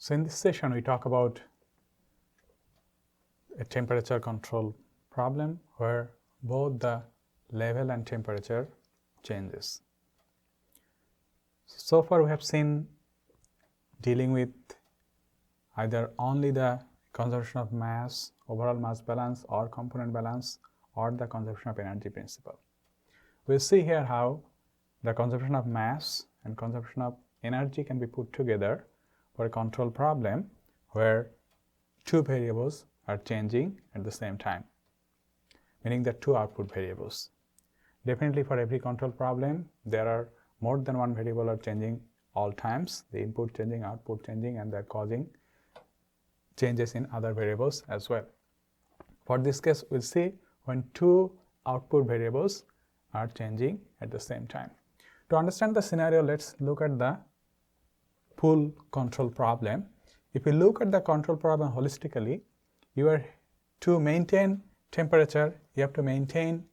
So in this session, we talk about a temperature control problem where both the level and temperature changes. So far we have seen dealing with either only the conservation of mass, overall mass balance or component balance, or the conservation of energy principle. We'll see here how the conservation of mass and conservation of energy can be put together for a control problem where two variables are changing at the same time, meaning that two output variables. Definitely for every control problem, there are more than one variable are changing all times, the input changing, output changing, and they're causing changes in other variables as well. For this case, we'll see when two output variables are changing at the same time. To understand the scenario, let's look at the pull control problem. If you look at the control problem holistically, you are to maintain temperature, you have to maintain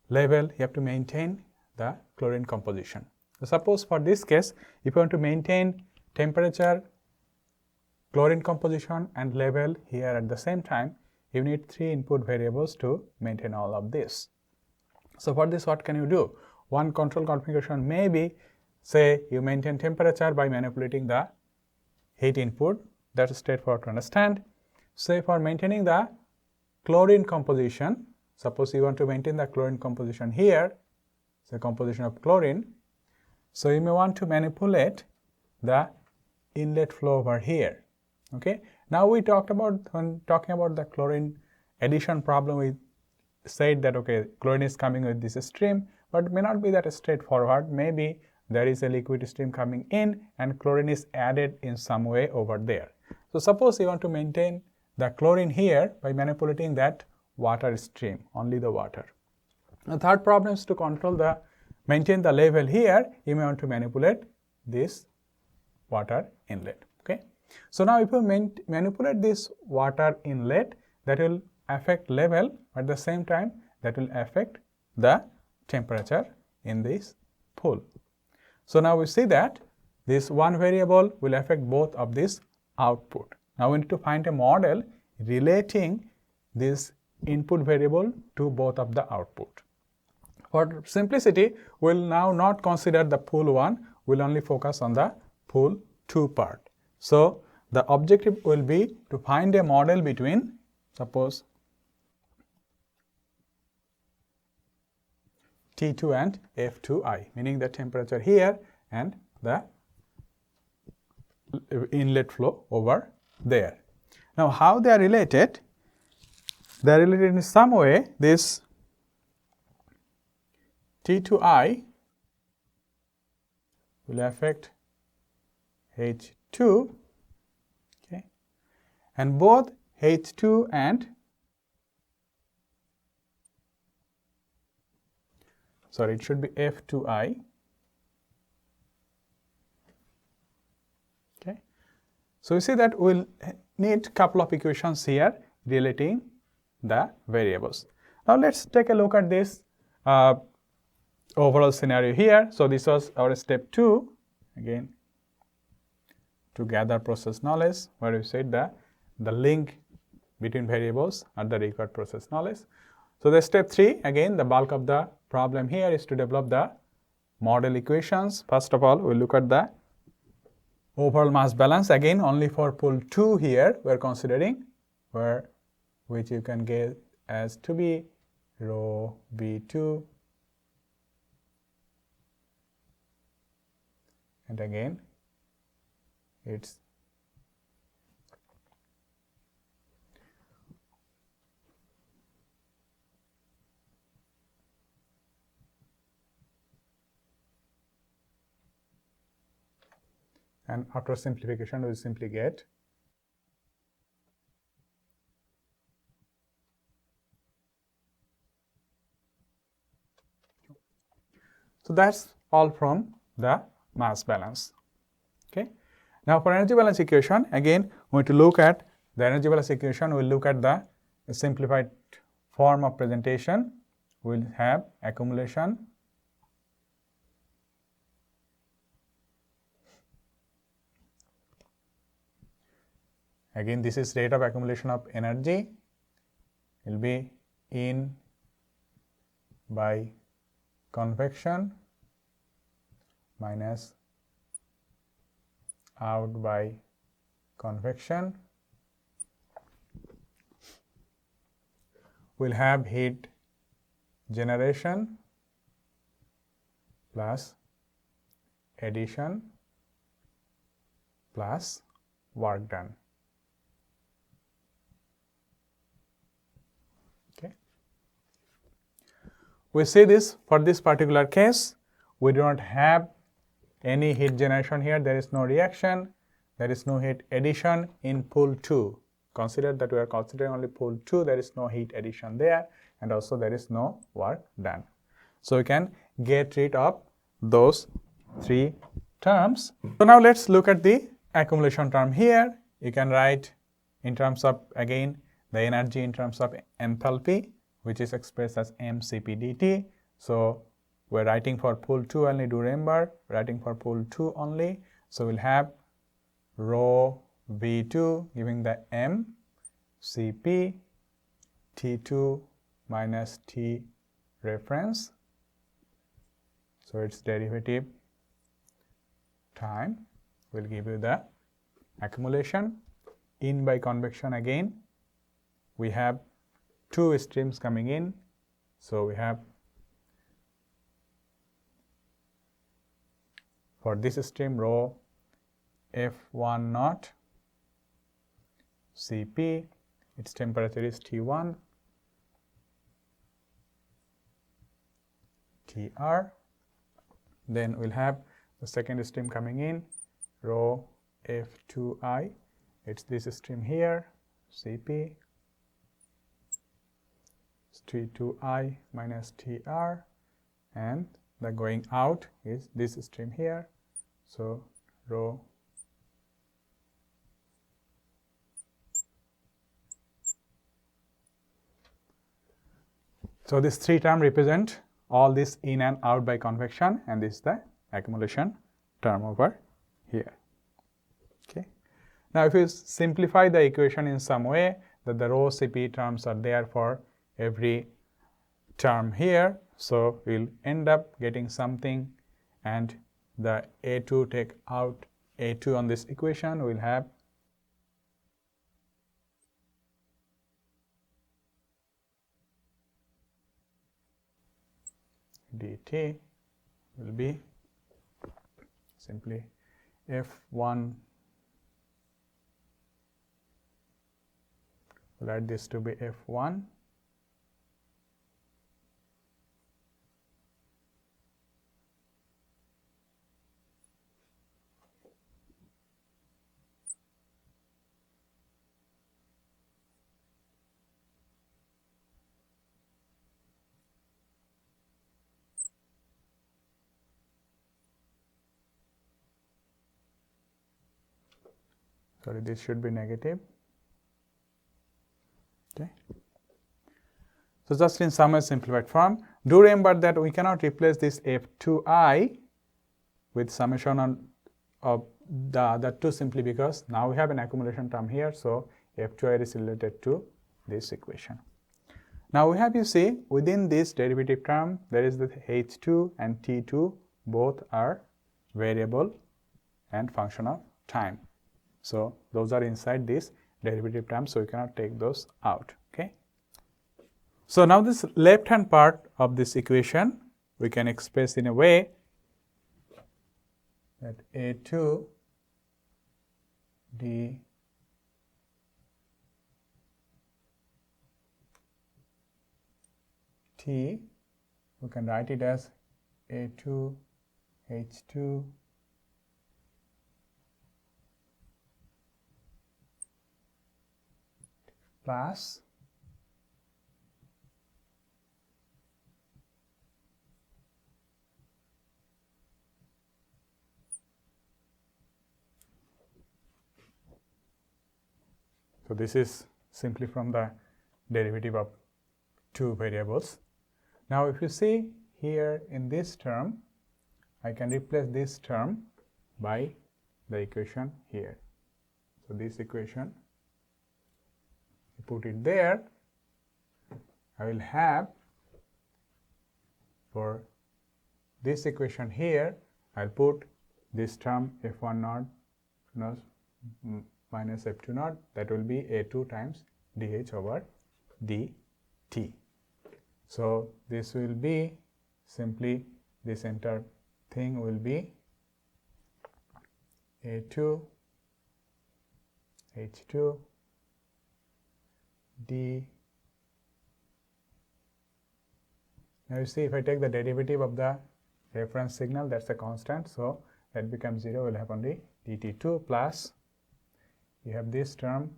level, you have to maintain the chlorine composition. So suppose for this case, if you want to maintain temperature, chlorine composition and level here at the same time, you need three input variables to maintain all of this. So for this, what can you do? One control configuration may be, say, you maintain temperature by manipulating the heat input. That's straightforward to understand. Say for maintaining the chlorine composition, suppose you want to maintain the chlorine composition here, the composition of chlorine. So you may want to manipulate the inlet flow over here. Okay. Now we talked about, when talking about the chlorine addition problem, we said that okay, chlorine is coming with this stream, but it may not be that straightforward. Maybe there is a liquid stream coming in and chlorine is added in some way over there. So suppose you want to maintain the chlorine here by manipulating that water stream, only the water. The third problem is to control the, maintain the level here, you may want to manipulate this water inlet. Okay. So now if you manipulate this water inlet, that will affect level, at the same time that will affect the temperature in this pool. So now we see that this one variable will affect both of this output. Now we need to find a model relating this input variable to both of the output. For simplicity, we will now not consider the pool 1, we will only focus on the pool 2 part. So the objective will be to find a model between, suppose, T2 and F2i, meaning the temperature here and the inlet flow over there. Now how they are related? They are related in some way. This T2i will affect H2, okay, and both H2 and it should be F2i. Okay. So you see that we'll need couple of equations here relating the variables. Now let's take a look at this overall scenario here. So this was our step 2, again to gather process knowledge, where we said the link between variables are the required process knowledge. So the step 3, again the bulk of the problem here is to develop the model equations. First of all, we'll look at the overall mass balance, again only for pool 2 here we are considering, which you can get as to be rho V2, and again it's and after simplification we will simply get so that's all from the mass balance. Okay. Now for energy balance equation, again we want to look at the energy balance equation. We'll look at the simplified form of presentation. We'll have accumulation Again, this is rate of accumulation of energy, will be in by convection minus out by convection. We'll have heat generation plus addition plus work done. Okay. We see this for this particular case, we do not have any heat generation here, there is no reaction, there is no heat addition in pool 2. Consider that we are considering only pool 2, there is no heat addition there, and also there is no work done. So we can get rid of those 3 terms. So now let's look at the accumulation term here. You can write in terms of, again, the energy in terms of enthalpy, which is expressed as mCp dt. So we're writing for pool 2 only, do remember, writing for pool 2 only. So we'll have rho V2 giving the mCp T2 minus T reference. So its derivative time will give you the accumulation. In by convection, again, we have 2 streams coming in. So we have for this stream rho F1 naught Cp, its temperature is T1, Tr. Then we'll have the second stream coming in, rho F2i, it's this stream here, Cp, T2i minus Tr, and the going out is this stream here, so rho so these 3 terms represent all this in and out by convection, and this is the accumulation term over here. Okay. Now if you simplify the equation in some way, that the rho Cp terms are there for every term here, so we'll end up getting something, and the A2 take out A2 on this equation, we'll have dt will be simply F1, we'll add this to be F1 sorry, this should be negative. Okay. So just in some simplified form, do remember that we cannot replace this F2i with summation on of the other 2 simply because now we have an accumulation term here, so F2i is related to this equation. Now we have, you see, within this derivative term there is the H2 and T2, both are variable and function of time. So those are inside this derivative term, so you cannot take those out. Okay. So now this left hand part of this equation we can express in a way that A2 d T, we can write it as A2 H2 plus so this is simply from the derivative of 2 variables. Now if you see here in this term, I can replace this term by the equation here. So this equation put it there, I will have, for this equation here, I will put this term f1 naught minus f2 naught, that will be a2 times dh over dt. So this will be simply, this entire thing will be a2 h2 d. Now you see, if I take the derivative of the reference signal, that's a constant, so that becomes 0, we'll have only dt2 plus, you have this term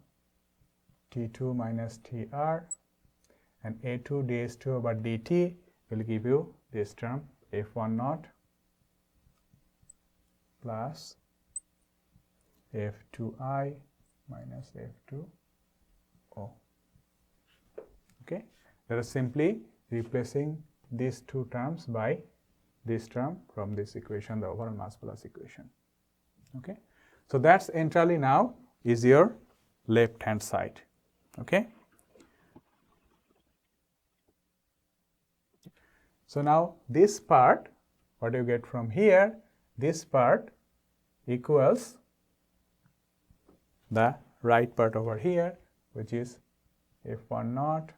t2 minus tr, and a2 dh2 over dt will give you this term f1 naught plus f2i minus f2o. Okay, that is simply replacing these two terms by this term from this equation, the overall mass balance equation. Okay, so that's entirely now is your left hand side. Okay, so now this part, what you get from here, this part equals the right part over here, which is f1 naught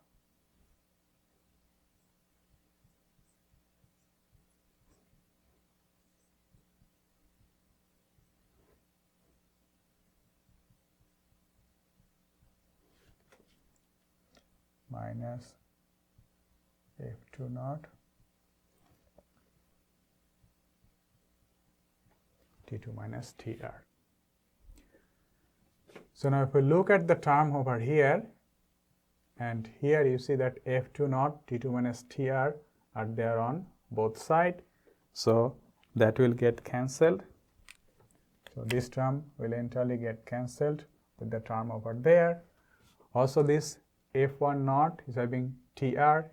minus f2 naught t2 minus tr. So now if we look at the term over here, and here you see that f2 naught t2 minus tr are there on both sides, so that will get cancelled. So this term will entirely get cancelled with the term over there. Also this f1 naught is having tr,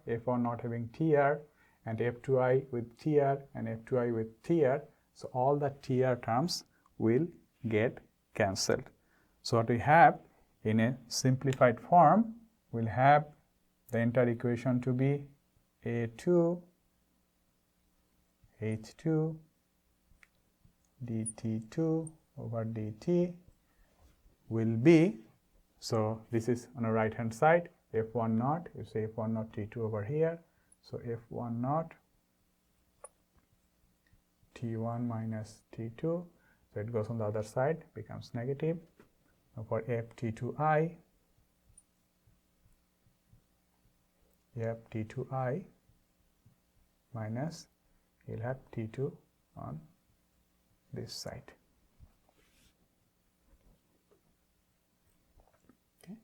f1 naught having tr, and f2i with tr and f2i with tr. So all the tr terms will get cancelled. So what we have in a simplified form, we'll have the entire equation to be a2 h2 dt2 over dt will be, so this is on the right hand side, f1 naught, you say f1 naught t2 over here, so f1 naught t1 minus t2, so it goes on the other side, becomes negative. Now for ft2i, you have t2i minus, you'll have t2 on this side. Okay.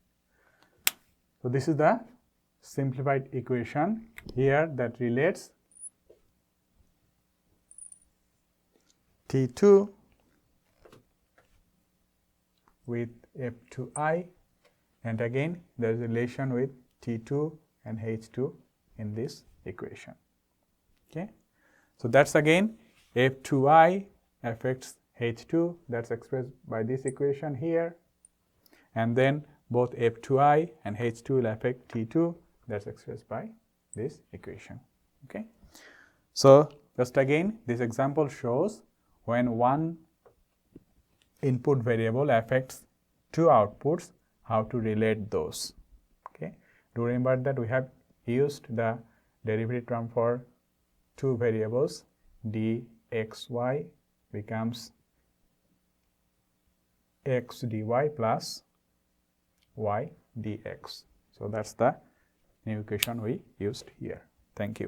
So this is the simplified equation here that relates T2 with F2i, and again there is a relation with T2 and H2 in this equation. Okay. So that's again F2i affects H2, that's expressed by this equation here, and then both F2i and H2 will affect T2, that's expressed by this equation. Okay. So just again this example shows when one input variable affects two outputs, how to relate those. Okay. Do remember that we have used the derivative term for two variables, dxy becomes x dy plus y dx. So that's the new equation we used here. Thank you.